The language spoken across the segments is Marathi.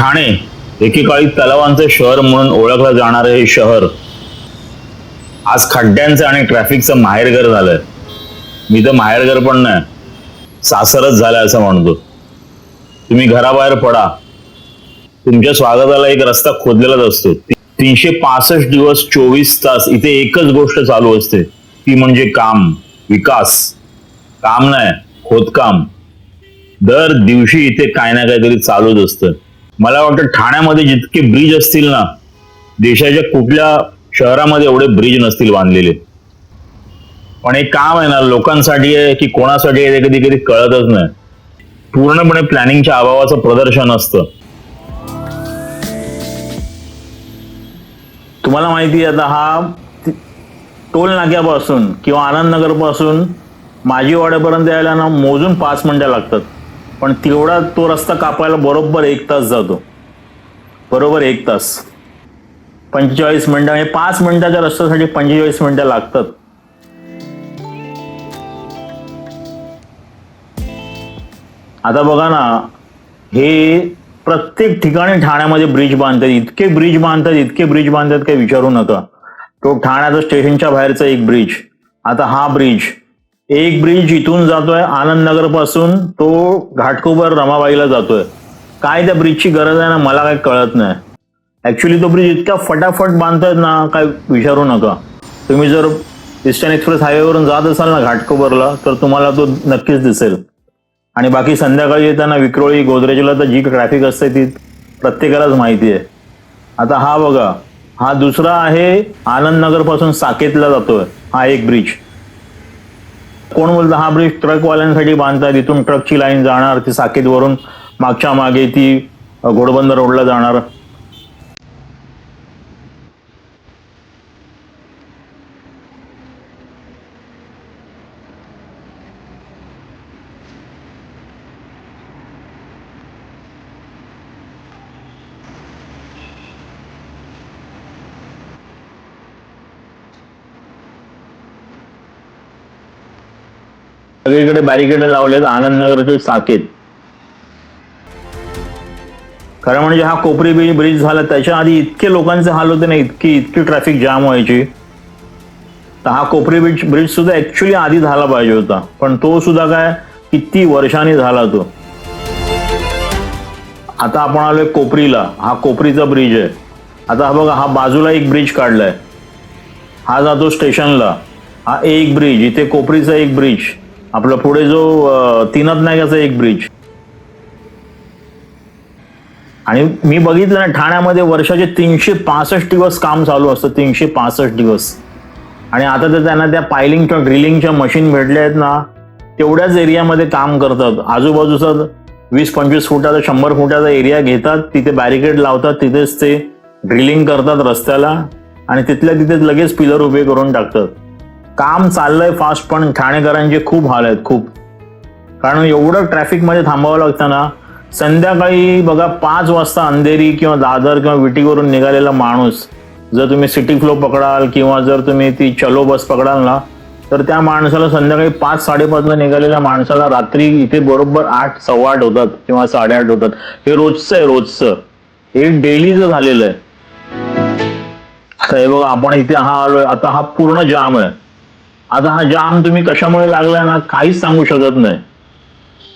ठाणे एकेकाळी तलावांचे शहर म्हणून ओळखलं जाणारे हे शहर आज खड्ड्यांचं आणि ट्रॅफिकचं माहेरघर झालंय. मी तर माहेरघर पण नाही, सासरच झालंय असं म्हणतो. तुम्ही घराबाहेर पडा, तुमच्या स्वागताला एक रस्ता खोदलेलाच असतो. 365 दिवस 24 तास इथे एकच गोष्ट चालू असते, ती म्हणजे काम, विकास. काम नाही, खोदकाम. दर दिवशी इथे काय ना काहीतरी चालूच असतं. मला वाटतं ठाण्यामध्ये जितके ब्रिज असतील ना, देशाच्या कुठल्या शहरामध्ये एवढे ब्रिज नसतील बांधलेले. पण हे काम आहे ना, लोकांसाठी आहे की कोणासाठी आहे ते कधी कधी कळतच नाही. पूर्णपणे प्लॅनिंगच्या अभावाचं प्रदर्शन असतं. तुम्हाला माहिती आहे, आता हा टोल नाक्यापासून किंवा आनंदनगर पासून माझीवाड्यापर्यंत यायला ना मोजून 5 मिनिटं लागतात. पण तेवढा तो रस्ता कापायला बरोबर 1 तास जातो. बरोबर 1 तास. 45 मिनिटं म्हणजे 5 मिनिटाच्या रस्त्यासाठी 45 मिनिटं लागतात. आता बघा ना, हे प्रत्येक ठिकाणी ठाण्यामध्ये ब्रिज बांधतात, इतके ब्रिज बांधतात, इतके ब्रिज बांधतात काही विचारू नका. तो ठाण्याचा स्टेशनच्या बाहेरचा एक ब्रिज, आता हा ब्रिज, एक ब्रिज इथून जातोय आनंदनगर पासून, तो घाटकोपर रमाबाईला जातोय. काय त्या ब्रिजची गरज आहे ना, मला काही कळत नाही. ऍक्च्युली तो ब्रिज इतका फटाफट बांधतायत ना, काय विचारू नका. तुम्ही जर ईस्टर्न एक्सप्रेस हायवेवरून जात असाल ना घाटकोपरला, तर तुम्हाला तो नक्कीच दिसेल. आणि बाकी संध्याकाळी येताना विक्रोळी गोदरेजला तर जी ट्रॅफिक असते ती प्रत्येकालाच माहिती आहे. आता हा बघा, हा दुसरा आहे आनंदनगर पासून साकेतला जातोय हा एक ब्रिज. कोण बोलतं हा ब्रिज ट्रकवाल्यांसाठी बांधतात, इथून ट्रकची लाईन जाणार, ती साकेतवरून मागच्या मागे ती घोडबंदर रोडला जाणार. सगळीकडे बॅरिकेड लावलेत आनंदनगरचे साकेत. खरं म्हणजे हा कोपरी ब्रिज झाला त्याच्या आधी इतके लोकांचे हाल होते ना, इतकी इतकी ट्रॅफिक जाम व्हायची. तर हा कोपरी ब्रिज सुद्धा ऍक्च्युली आधी झाला पाहिजे होता, पण तो सुद्धा काय किती वर्षांनी झाला तो. आता आपण आलोय कोपरीला, हा कोपरीचा ब्रिज आहे. आता हा बघा, हा बाजूला एक ब्रिज काढलाय, हा जातो स्टेशनला. हा एक ब्रिज, इथे कोपरीचा एक ब्रिज, आपला पुढे जो तीनत नाक्याचा एक ब्रिज. आणि मी बघितलं ना, ठाण्यामध्ये वर्षाचे 365 दिवस काम चालू असतं, 365 दिवस. आणि आता तर त्यांना त्या पायलिंगच्या ड्रिलिंगच्या मशीन भेटल्या आहेत ना, तेवढ्याच एरियामध्ये काम करतात. आजूबाजूचा 20-25 फुटाचा 100 फुटाचा एरिया घेतात, तिथे बॅरिकेड लावतात, तिथेच ते ड्रिलिंग करतात रस्त्याला आणि तिथल्या तिथेच लगेच पिलर उभे करून टाकतात. काम चाललंय फास्ट, पण ठाणेकरांचे खूप हाल आहेत, खूप. कारण एवढं ट्रॅफिकमध्ये थांबावं लागतं ना. संध्याकाळी बघा 5 वाजता अंधेरी किंवा दादर किंवा विटीवरून निघालेला माणूस, जर तुम्ही सिटी फ्लो पकडाल किंवा जर तुम्ही ती चलो बस पकडाल ना, तर त्या माणसाला संध्याकाळी 5-5:30ला निघालेल्या माणसाला रात्री इथे बरोबर 8, 8:15 होतात किंवा 8:30 होतात. हे रोजचं आहे, रोजचं. हे डेलीचं झालेलं आहे. आता हे बघा, आपण इथे हा आलोय, आता हा पूर्ण जाम आहे. आता हा जाम तुम्ही कशामुळे लागलाय ना, काहीच सांगू शकत नाही.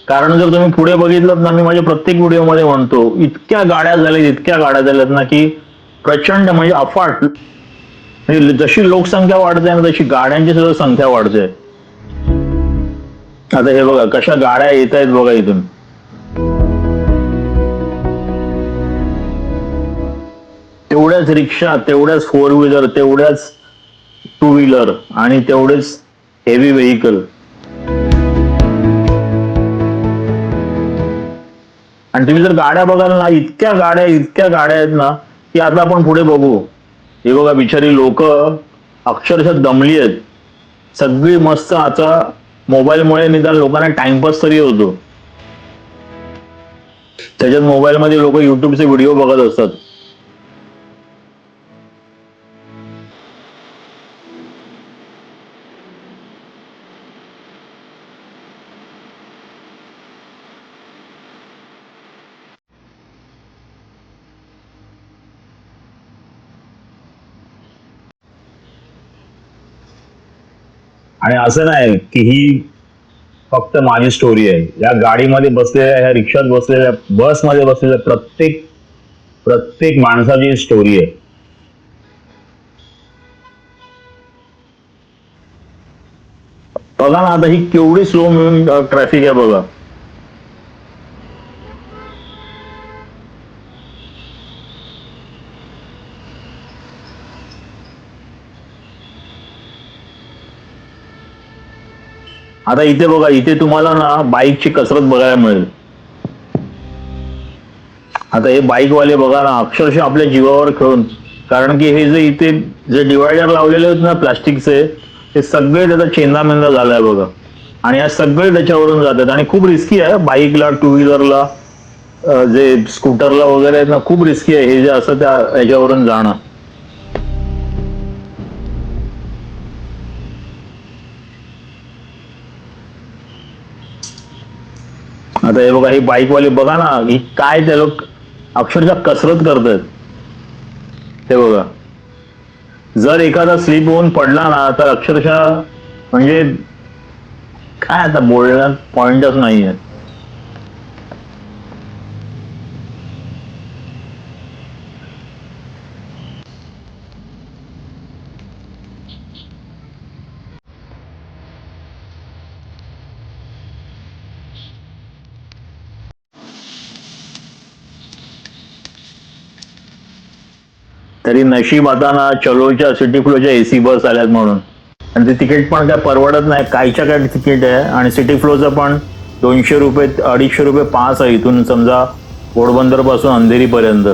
कारण जर तुम्ही पुढे बघितलं ना, मी माझ्या प्रत्येक व्हिडिओमध्ये म्हणतो, इतक्या गाड्या झाल्यात, इतक्या गाड्या झाल्यात ना, की प्रचंड म्हणजे अफाट. म्हणजे जशी लोकसंख्या वाढते ना, तशी गाड्यांची सुद्धा संख्या वाढते. आता हे बघा, कशा गाड्या येत आहेत बघा इथून. तेवढ्याच रिक्षा, तेवढ्याच 4 व्हीलर, तेवढ्याच 2 व्हीलर आणि तेवढेच हेवी व्हेकल. आणि तुम्ही जर गाड्या बघाल ना, इतक्या गाड्या, इतक्या गाड्या आहेत ना, की आता आपण पुढे बघू. हे बघा, बिचारी लोक अक्षरशः दमली आहेत. सगळी मस्त आता मोबाईलमुळे निदान लोकांना टाइमपास तरी होतो. त्याच्यात मोबाईलमध्ये लोक युट्यूबचे व्हिडिओ बघत असतात. आणि असं नाही की ही फक्त माझी स्टोरी आहे. या गाडीमध्ये बसलेल्या, ह्या रिक्षात बसलेल्या, बसमध्ये बसलेल्या प्रत्येक प्रत्येक माणसाची स्टोरी आहे. बघा ना आता ही केवढी स्लो मूव्हिंग ट्रॅफिक आहे बघा. आता इथे बघा, इथे तुम्हाला ना बाईकची कसरत बघायला मिळेल. आता हे बाईकवाले बघा ना अक्षरशः आपल्या जीवावर खेळून, कारण की हे जे इथे जे डिवायडर लावलेले आहेत ना प्लास्टिकचे, ते सगळे त्याचा चेंदामेंदा झालाय बघा. आणि या सगळे त्याच्यावरून जातात आणि खूप रिस्की आहे बाईकला, टू व्हीलरला, जे स्कूटरला वगैरे आहेत ना, खूप रिस्की आहे हे जे असं त्या याच्यावरून जाणं. आता हे बघा, ही बाईकवाले बघा ना, ही काय ते लोक अक्षरशः कसरत करतात. ते बघा, जर एखादा स्लिप होऊन पडला ना तर अक्षरशः म्हणजे काय आता बोलण्यात पॉइंटच नाहीये. तरी नशीब आता ना चलोच्या सिटी फ्लोच्या एसी बस आल्यात म्हणून. आणि ते तिकीट पण काय परवडत नाही, कायच्या काय तिकीट आहे. आणि सिटी फ्लोचं पण 200 रुपये 250 रुपये पास आहे इथून समजा घोडबंदर पासून अंधेरीपर्यंत.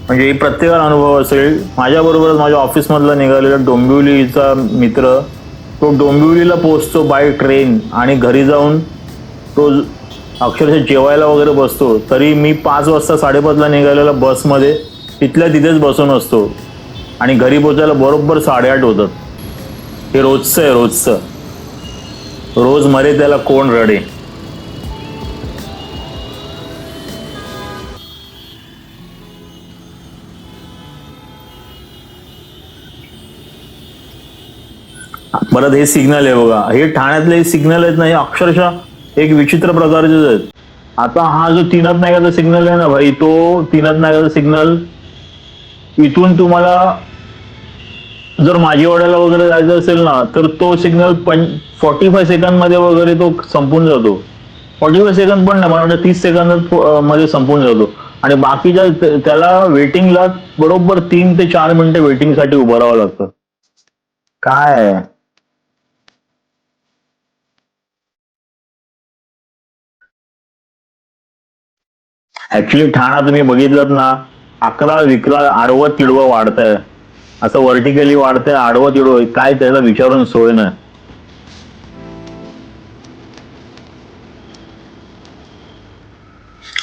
म्हणजे ही प्रत्येकाला अनुभव असेल. माझ्याबरोबरच माझ्या ऑफिसमधला निघालेला डोंबिवलीचा मित्र, तो डोंबिवलीला पोहोचतो बाय ट्रेन आणि घरी जाऊन तो अक्षरशः जेवायला वगैरे बसतो. तरी मी 5 वाजता 5:30ला निघालेला बसमध्ये तिथल्या तिथेच बसून असतो आणि घरी पोचायला बरोबर 8:30 होतात. हे रोजचं आहे, रोजचं. रोज मरे त्याला कोण रडे. परत हे सिग्नल आहे बघा, हे ठाण्यातले सिग्नल आहेत ना, हे अक्षरशः एक विचित्र प्रकारचेच आहेत. आता हा जो तीनच नाक्याचा सिग्नल आहे ना भाई, तो तीनच नाक्याचा सिग्नल इथून तुम्हाला जर माझीवाड्याला वगैरे जायचं असेल ना तर तो सिग्नल 45 सेकंद मध्ये वगैरे तो संपून जातो. 45 सेकंद पण नाही, मला वाटतं 30 सेकंद मध्ये संपून जातो. आणि बाकीच्या त्याला वेटिंगला बरोबर 3 ते 4 मिनिटं वेटिंगसाठी उभं राहावं लागतं. काय आहे? ऍक्च्युली ठाणा तुम्ही बघितलं ना, 11 विकरा आडवं तिडवं वाढतंय. असं व्हर्टिकली वाढतंय, आडवं तिडवं काय त्याला विचारून सोय नाही.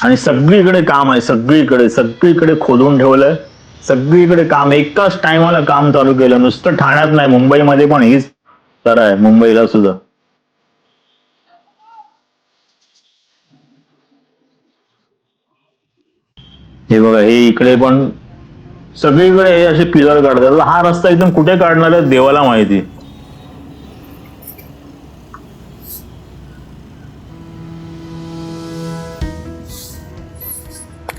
आणि सगळीकडे काम आहे, सगळीकडे सगळीकडे खोदून ठेवलंय. सगळीकडे काम, एकाच टायमाला काम चालू केलं. नुसतं ठाण्यात नाही, मुंबईमध्ये पण हीच तर आहे, मुंबईला सुद्धा. हे बघा, हे इकडे पण सगळीकडे हे असे पिलर काढतात. हा रस्ता इथून कुठे काढणार आहे देवाला माहिती.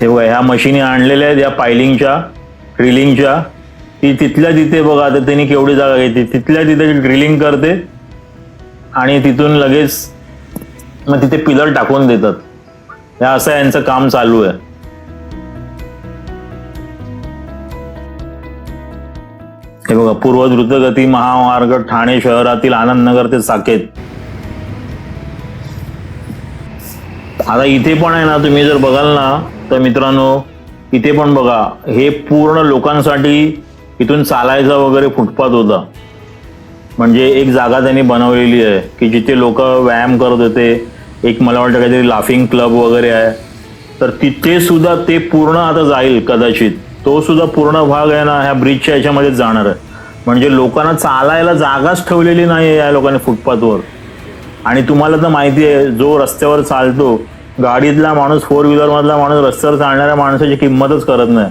हे बघा, ह्या मशिनी आणलेल्या आहेत या पायलिंगच्या, ड्रिलिंगच्या. ती तिथल्या तिथे बघा, आता त्यांनी केवढी जागा घेतली. तिथल्या तिथे ड्रिलिंग करते आणि तिथून लगेच मग तिथे पिलर टाकून देतात. हे असं यांचं काम चालू आहे. हे बघा, पूर्व द्रुतगती महामार्ग ठाणे शहरातील आनंदनगर ते साकेत. आता इथे पण आहे ना, तुम्ही जर बघाल ना तर मित्रांनो, इथे पण बघा, हे पूर्ण लोकांसाठी इथून चालायचा वगैरे फुटपाथ होता. म्हणजे एक जागा त्यांनी बनवलेली आहे की जिथे लोक व्यायाम करत होते. एक मला वाटतं काहीतरी लाफिंग क्लब वगैरे आहे. तर तिथे सुद्धा ते पूर्ण आता जाईल कदाचित. तो सुद्धा पूर्ण भाग आहे ना ह्या ब्रिजच्या याच्यामध्ये जाणार आहे. म्हणजे लोकांना चालायला जागाच ठेवलेली नाही या लोकांनी फुटपाथवर. आणि तुम्हाला तर माहिती आहे, जो रस्त्यावर चालतो, गाडीतला माणूस, 4 व्हीलर मधला माणूस रस्त्यावर चालणाऱ्या माणसाची किंमतच करत नाही.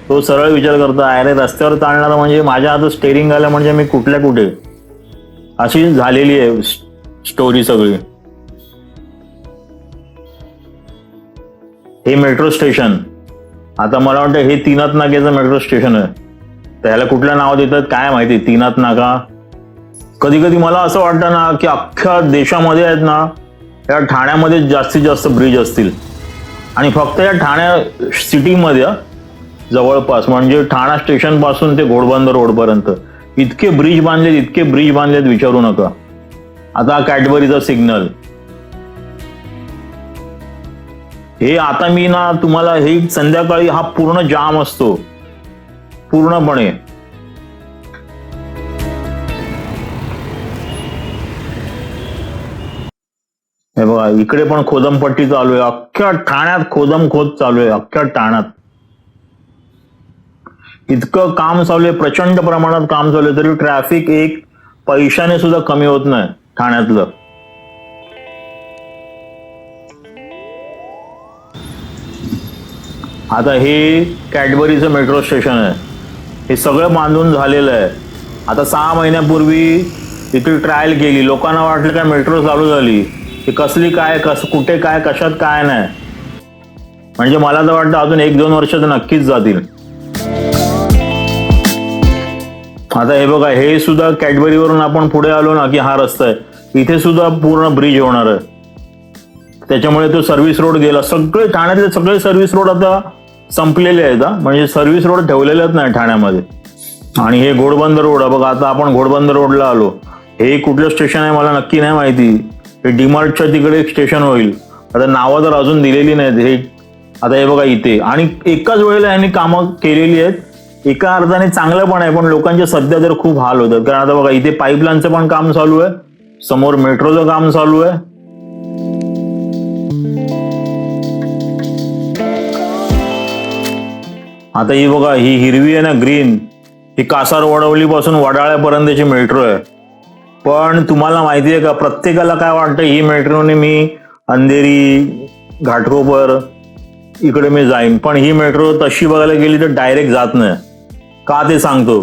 तो सरळ विचार करतो, अरे रस्त्यावर चालणार म्हणजे माझ्या हातात स्टेरिंग आलं म्हणजे मी कुठल्या कुठे, अशी झालेली आहे स्टोरी सगळी. हे मेट्रो स्टेशन, आता मला वाटतं हे तीनाथ नाक्याचं मेट्रो स्टेशन आहे. त्याला कुठलं नाव देतात काय माहिती, तीनाथ नाका. कधी कधी मला असं वाटतं ना की अख्ख्या देशामध्ये आहेत ना, या ठाण्यामध्ये जास्तीत जास्त ब्रिज असतील. आणि फक्त या ठाण्या सिटीमध्ये जवळपास म्हणजे ठाणा स्टेशन पासून ते घोडबंदर रोड पर्यंत इतके ब्रिज बांधलेत विचारू नका. आता कॅडबरीचा सिग्नल, हे आता मी ना तुम्हाला, हे संध्याकाळी हा पूर्ण जाम असतो पूर्णपणे. हे बघा इकडे पण खोदमपट्टी चालू आहे, अख्ख्या ठाण्यात खोद चालू आहे, अख्ख्या ठाण्यात इतकं काम चालू आहे, प्रचंड प्रमाणात काम चालू आहे, तरी ट्रॅफिक एक पैशाने सुद्धा कमी होत नाही ठाण्यातलं. आता हे कॅडबरीचं मेट्रो स्टेशन आहे, हे सगळं बांधून झालेलं आहे. आता 6 महिन्यापूर्वी इथे ट्रायल केली, लोकांना वाटलं काय मेट्रो चालू झाली, ही कसली काय, कुठे काय, कशात काय नाही. म्हणजे मला तर वाटतं अजून 1-2 वर्ष तर नक्कीच जातील. आता हे बघा, हे सुद्धा कॅडबरीवरून आपण पुढे आलो ना की हा रस्ता आहे, इथे सुद्धा पूर्ण ब्रिज होणार आहे. त्याच्यामुळे तो सर्व्हिस रोड गेला, सगळे ठाण्यातले सगळे सर्व्हिस रोड आता संपलेले आहेत. म्हणजे सर्व्हिस रोड ठेवलेलेच नाही ठाण्यामध्ये. आणि हे घोडबंदर रोड बघा, आता आपण घोडबंदर रोडला आलो. हे कुठलं स्टेशन आहे मला नक्की नाही माहिती, हे डीमार्टच्या तिकडे एक स्टेशन होईल. आता नावं तर अजून दिलेली नाहीत. हे आता हे बघा इथे, आणि एकाच वेळेला यांनी कामं केलेली आहेत. एका अर्थाने चांगलं पण आहे, पण लोकांचे सध्या तर खूप हाल होतात. कारण आता बघा इथे पाईपलाईनचं पण काम चालू आहे, समोर मेट्रोचं काम चालू आहे. आता ही बघा, ही हिरवी आहे ना ग्रीन, ही कासार वडवली पासून वडाळ्यापर्यंतची मेट्रो आहे. पण तुम्हाला माहिती आहे का, प्रत्येकाला काय वाटतं ही मेट्रोने मी अंधेरी, घाटकोपर इकडे मी जाईन, पण ही मेट्रो तशी बघायला गेली तर डायरेक्ट जात नाही. का ते सांगतो.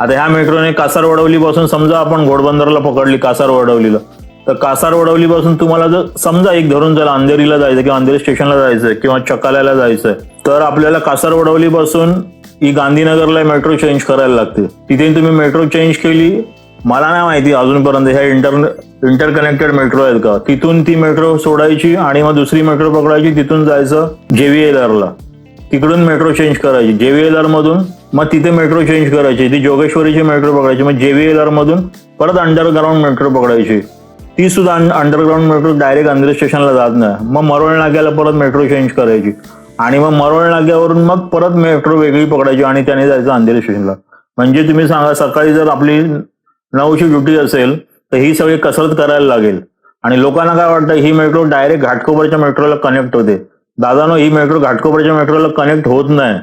आता ह्या मेट्रोने कासार वडवली पासून, समजा आपण घोडबंदरला पकडली कासार वडवलीला, तर कासार वडवली पासून तुम्हाला जर समजा एक धरून चला अंधेरीला जायचं किंवा अंधेरी स्टेशनला जायचंय किंवा चकाल्याला जायचंय, तर आपल्याला कासार वडवली पासून ही गांधीनगरला मेट्रो चेंज करायला लागते. तिथे तुम्ही मेट्रो चेंज केली, मला नाही माहिती अजूनपर्यंत ह्या इंटरकनेक्टेड मेट्रो आहेत का, तिथून ती मेट्रो सोडायची आणि मग दुसरी मेट्रो पकडायची, तिथून जायचं JVLR, तिकडून मेट्रो चेंज करायची. JVLR मधून मग तिथे मेट्रो चेंज करायची, ती जोगेश्वरीची मेट्रो पकडायची, मग JVLR मधून परत अंडरग्राऊंड मेट्रो पकडायची. ती सुद्धा अंडरग्राऊंड मेट्रो डायरेक्ट अंधेरी स्टेशनला जात नाही. मग मरोळ नाक्याला परत मेट्रो चेंज करायची, आणि मग मरोळ नाक्यावरून मग परत मेट्रो वेगळी पकडायची आणि त्याने जायचं अंधेरी स्टेशनला. म्हणजे तुम्ही सांगा, सकाळी जर आपली 9ची ड्युटी असेल तर ही सगळी कसरत करायला लागेल. आणि लोकांना काय वाटतं ही मेट्रो डायरेक्ट घाटकोपरच्या मेट्रोला कनेक्ट होते. दादानो, ही मेट्रो घाटकोपरच्या मेट्रोला कनेक्ट होत नाही.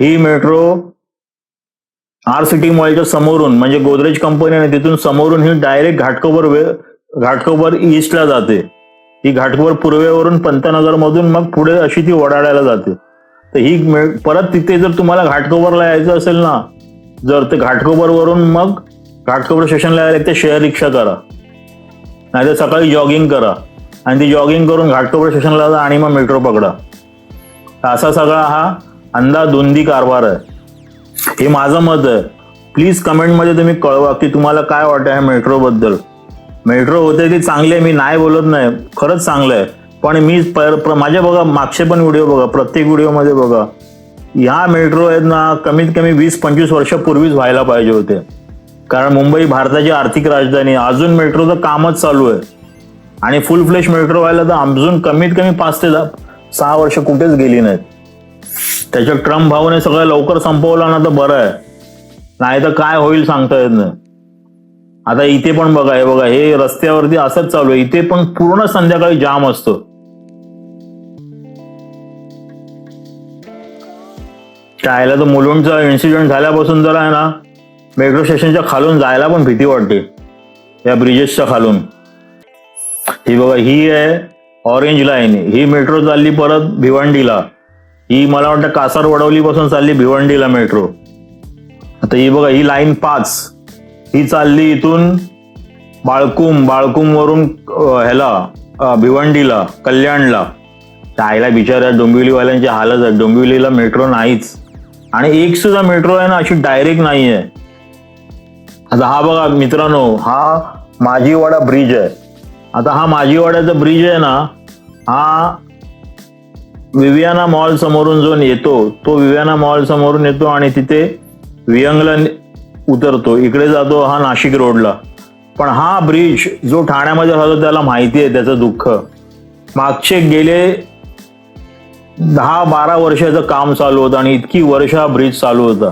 ही मेट्रो RCT मॉलच्या समोरून, म्हणजे गोदरेज कंपनी आहे तिथून समोरून ही डायरेक्ट घाटकोपर ईस्टला जाते. ही घाटकोपर पूर्वेवरून पंतनगर मधून मग पुढे अशी ती वडाळ्याला जाते. तर ही परत तिथे जर तुम्हाला घाटकोपरला यायचं असेल ना, जर ते घाटकोपर वरून मग घाटकोपर स्टेशनला यायला ते शेअर रिक्षा करा, नाहीतर सकाळी जॉगिंग करा आणि ती जॉगिंग करून घाटकोपर स्टेशनला जा आणि मग मेट्रो पकडा. असा सगळा हा अंधाधुंदी कारभार आहे. हे माझं मत आहे. प्लीज कमेंटमध्ये तुम्ही कळवा की तुम्हाला काय वाटतं ह्या मेट्रो बद्दल. मेट्रो होते ती चांगली आहे, मी नाही बोलत नाही, खरंच चांगलं आहे. पण मी माझ्या बघा मागचे पण व्हिडिओ बघा, प्रत्येक व्हिडिओमध्ये बघा, ह्या मेट्रो आहेत ना कमीत कमी 20-25 वर्षापूर्वीच व्हायला पाहिजे होते. कारण मुंबई भारताची आर्थिक राजधानी, अजून मेट्रोचं कामच चालू आहे. आणि फुल फ्लेश मेट्रो व्हायला तर अजून कमीत कमी 5 ते 6 वर्ष कुठेच गेली नाहीत. त्याच्या ट्रम्प भाऊने सगळं लवकर संपवलं ना तर बरं आहे, नाही तर काय होईल सांगता येत नाही. आता इथे पण बघा, हे बघा, हे रस्त्यावरती असंच चालू आहे. इथे पण पूर्ण संध्याकाळी जाम असतो. शाळेला तर मुलुंडचा इन्सिडेंट झाल्यापासून जरा आहे ना मेट्रो स्टेशनच्या खालून जायला पण भीती वाटते, या ब्रिजेसच्या खालून. ही बघा, ही आहे ऑरेंज लाईन, ही मेट्रो चालली परत भिवंडीला. ही मला वाटतं कासार वडवली पासून चालली भिवंडीला मेट्रो. आता ही बघा, ही लाईन 5 ही चालली इथून बाळकुम वरून ह्याला भिवंडीला, कल्याणला. आईला बिचाऱ्या डोंबिवलीवाल्यांची हालत आहे. डोंबिवलीला मेट्रो नाहीच, आणि एक सुद्धा मेट्रो आहे ना अशी डायरेक्ट नाहीये. आता हा बघा मित्रांनो, हा माझीवाडा ब्रिज आहे. आता हा माझीवाड्याचा ब्रिज आहे ना, हा विवियाना मॉल समोरून जो येतो, तो विवियाना मॉल समोरून येतो आणि तिथे वियंगला उतरतो. इकडे जातो हा नाशिक रोडला. पण हा ब्रिज जो ठाण्यामध्ये राहतो त्याला माहिती आहे त्याचं दुःख. मागचे गेले 10-12 वर्षाचं काम चालू होतं आणि इतकी वर्ष हा ब्रिज चालू होता.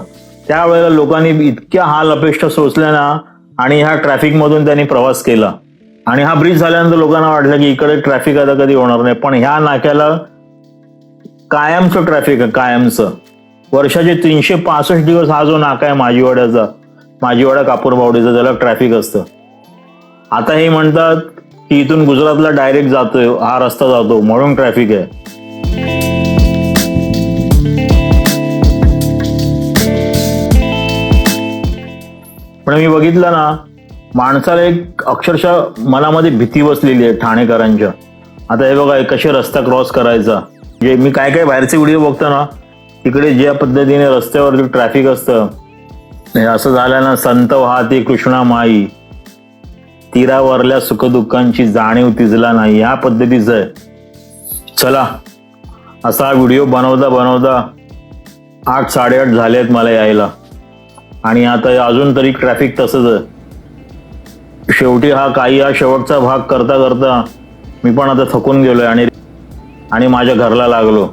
त्यावेळेला लोकांनी इतक्या हाल अपेक्षा सोसल्या ना, आणि ह्या ट्रॅफिक मधून त्यांनी प्रवास केला. आणि हा ब्रिज झाल्यानंतर लोकांना वाटलं की इकडे ट्रॅफिक आता कधी होणार नाही. पण ह्या नाक्याला कायमचं ट्रॅफिक आहे, कायमचं. वर्षाचे 365 दिवस हा जो नाका आहे माझीवाडा कापूरबावडीचा, त्याला ट्रॅफिक असतं. आता हे म्हणतात की इथून गुजरातला डायरेक्ट जातोय हा रस्ता जातो म्हणून ट्रॅफिक आहे. पण मी बघितलं ना, माणसाला एक अक्षरशः मनामध्ये भीती बसलेली आहे ठाणेकरांच्या. आता हे बघा कसे रस्ता क्रॉस करायचा. जे मी काय बाहेरचे व्हिडिओ बघतो ना, तिकडे ज्या पद्धतीने रस्त्यावरती ट्रॅफिक असतं, असं झालं ना, संत वाहती कृष्णा माई, तीरावरल्या सुखदुःखांची जाणीव तिजला नाही, ह्या पद्धतीचं आहे. चला, असा व्हिडिओ बनवता 8-8:30 झालेत मला यायला, आणि आता अजून तरी ट्रॅफिक तसंच आहे. शेवटी हा शेवटचा भाग करता मी पण आता थकून गेलोय आणि माझ्या घरला लागलो.